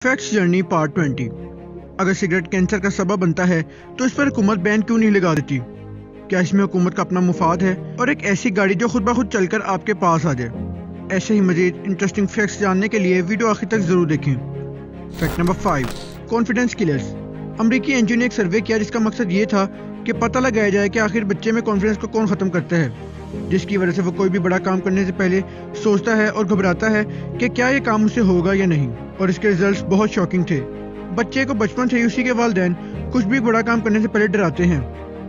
Facts journey part 20। अगर cigarette cancer का सबब बनता है तो इस पर हुकूमत बैन क्यों नहीं लगा देती? क्या इसमें हुकूमत का अपना मुफाद है और एक ऐसी गाड़ी जो खुद ब खुद चलकर आपके पास आ जाए? ऐसे ही मजीद इंटरेस्टिंग फैक्ट्स जानने के लिए वीडियो आखिर तक जरूर देखें। Fact number 5, confidence killers. अमरीकी एनजीओ ने एक सर्वे किया जिसका मकसद ये था कि पता लगाया जाए कि आखिर बच्चे में कॉन्फिडेंस को कौन ख़त्म करता है, जिसकी वजह से वो कोई भी बड़ा काम करने से पहले सोचता है और घबराता है कि क्या ये काम उससे होगा या नहीं। और इसके रिजल्ट्स बहुत शॉकिंग थे। बच्चे को बचपन से ही उसी के वालिदैन कुछ भी बड़ा काम करने से पहले डराते हैं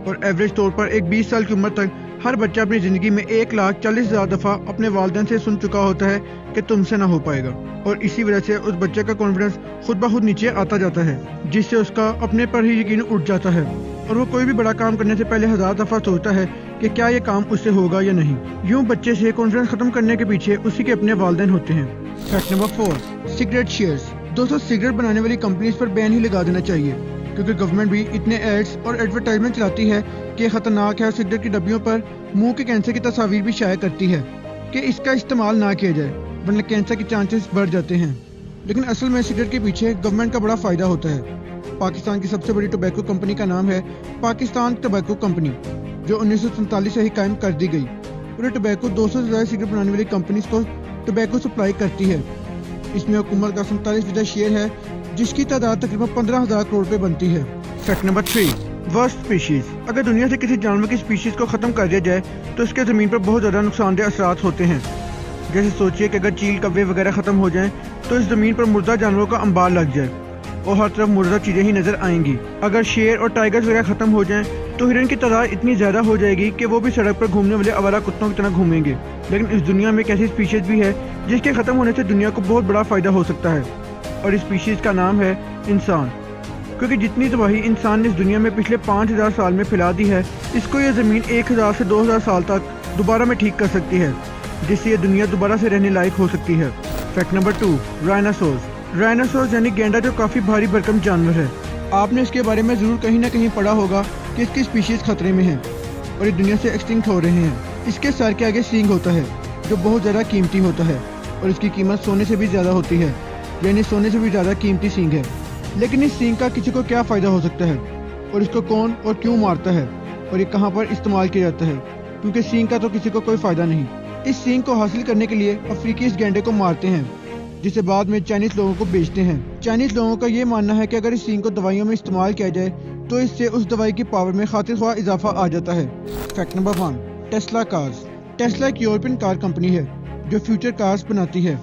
और एवरेज तौर पर एक 20 साल की उम्र तक हर बच्चा अपनी ज़िंदगी में 1,40,000 दफ़ा अपने वालिदैन से सुन चुका होता है कि तुमसे ना हो पाएगा, और इसी वजह से उस बच्चे का कॉन्फिडेंस खुद ब खुद नीचे आता जाता है, जिससे उसका अपने पर ही यकीन उठ जाता है और वो कोई भी बड़ा काम करने से पहले 1000 दफ़ा सोचता है कि क्या ये काम उससे होगा या नहीं। यूँ बच्चे से कॉन्फिडेंस खत्म करने के पीछे उसी के अपने वालिदैन होते हैं। Fact number 4, cigarette shares. दोस्तों, सिगरेट बनाने वाली कंपनीज पर बैन ही लगा देना चाहिए, क्योंकि गवर्नमेंट भी इतने एड्स और एडवर्टाइजमेंट चलाती है कि खतरनाक है, और सिगरेट की डब्बियों पर मुंह के कैंसर की तस्वीर भी शाया करती है कि इसका इस्तेमाल ना किया जाए वरना कैंसर के चांसेस बढ़ जाते हैं। लेकिन असल में सिगरेट के पीछे गवर्नमेंट का बड़ा फायदा होता है। पाकिस्तान की सबसे बड़ी टोबैको कंपनी का नाम है पाकिस्तान टोबैको कंपनी, जो 1947 से ही कायम कर दी गई, और ये टोबैको 200 से ज्यादा सिगरेट बनाने वाली कंपनीज को टोबैको सप्लाई करती है। इसमें हुकूमत का 47% शेयर है, जिसकी तादाद तकरीबन 15,000 करोड़ रुपए बनती है। Fact number 3, worst species. अगर दुनिया से किसी जानवर की स्पीशीज को खत्म कर दिया जाए तो इसके जमीन पर बहुत ज्यादा नुकसानदेह असरात होते हैं। जैसे सोचिए कि अगर चील कौवे वगैरह खत्म हो जाएं तो इस जमीन पर मुर्दा जानवरों का अंबार लग जाए और हर तरफ मुर्दा चीजें ही नजर आएंगी। अगर शेर और टाइगर्स वगैरह खत्म हो जाएं तो हिरन की तादाद इतनी ज्यादा हो जाएगी कि वो भी सड़क पर घूमने वाले आवारा कुत्तों की तरह घूमेंगे। लेकिन इस दुनिया में एक ऐसी स्पीशीज भी है जिसके खत्म होने से दुनिया को बहुत बड़ा फायदा हो सकता है, और इस स्पीशीज का नाम है इंसान। क्योंकि जितनी तबाही इंसान ने इस दुनिया में पिछले 5000 साल में फैला दी है, इसको ये जमीन 1000 से 2000 साल तक दोबारा में ठीक कर सकती है, जिससे ये दुनिया दोबारा से रहने लायक हो सकती है। Fact number 2, rhinoceros. राइनासोर्स यानी गैंडा, जो काफी भारी भरकम जानवर है। आपने इसके बारे में जरूर कहीं ना कहीं पढ़ा होगा कि इसकी स्पीशीज खतरे में है और ये दुनिया से एक्सटिंक्ट हो रहे हैं। इसके सर के आगे सींग होता है जो बहुत ज्यादा कीमती होता है, और इसकी कीमत सोने से भी ज्यादा होती है, यानी सोने से भी ज्यादा कीमती सींग है। लेकिन इस सींग का किसी को क्या फायदा हो सकता है, और इसको कौन और क्यों मारता है, और ये कहाँ पर इस्तेमाल किया जाता है? क्योंकि सींग का तो किसी को कोई फायदा नहीं। इस सींग को हासिल करने के लिए अफ्रीकी इस गैंडे को मारते हैं, जिसे बाद में चाइनीज लोगों को बेचते हैं। चाइनीज लोगों का ये मानना है कि अगर इस सींग को दवाइयों में इस्तेमाल किया जाए तो इससे उस दवाई की पावर में खातिर ख्वाह इजाफा आ जाता है। Fact number 1, Tesla cars. Tesla एक यूरोपियन कार कंपनी है जो फ्यूचर कार्स बनाती है।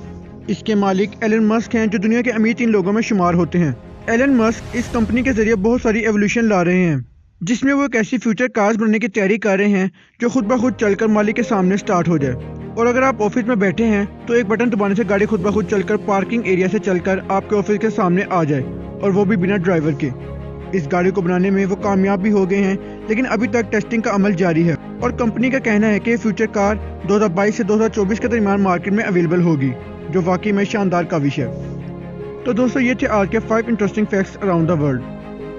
इसके मालिक एलन मस्क हैं, जो दुनिया के अमीर 3 लोगों में शुमार होते हैं। एलन मस्क इस कंपनी के जरिए बहुत सारी एवोल्यूशन ला रहे हैं, जिसमें वो एक ऐसी फ्यूचर कार्स बनने की तैयारी कर रहे हैं जो खुद ब खुद चलकर मालिक के सामने स्टार्ट हो जाए। और अगर आप ऑफिस में बैठे हैं तो एक बटन दबाने से गाड़ी खुद ब खुद चलकर पार्किंग एरिया से चलकर आपके ऑफिस के सामने आ जाए, और वो भी बिना ड्राइवर के। इस गाड़ी को बनाने में वो कामयाब भी हो गए हैं, लेकिन अभी तक टेस्टिंग का अमल जारी है, और कंपनी का कहना है कि फ्यूचर कार 2022 से 2024 के दरमियान मार्केट में अवेलेबल होगी, जो वाकई में शानदार काविश है। तो दोस्तों, ये थे आज के 5 interesting facts around the world.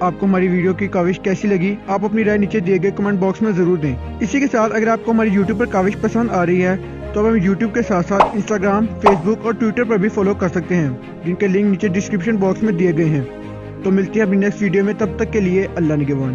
आपको हमारी वीडियो की काविश कैसी लगी? आप अपनी राय नीचे दिए गए कमेंट बॉक्स में जरूर दें। इसी के साथ अगर आपको हमारी यूट्यूब पर काविश पसंद आ रही है तो आप हमें यूट्यूब के साथ साथ इंस्टाग्राम, फेसबुक और ट्विटर पर भी फॉलो कर सकते हैं, जिनके लिंक नीचे डिस्क्रिप्शन बॉक्स में दिए गए हैं। तो मिलती है अपनी नेक्स्ट वीडियो में, तब तक के लिए अल्लाह निगहबान।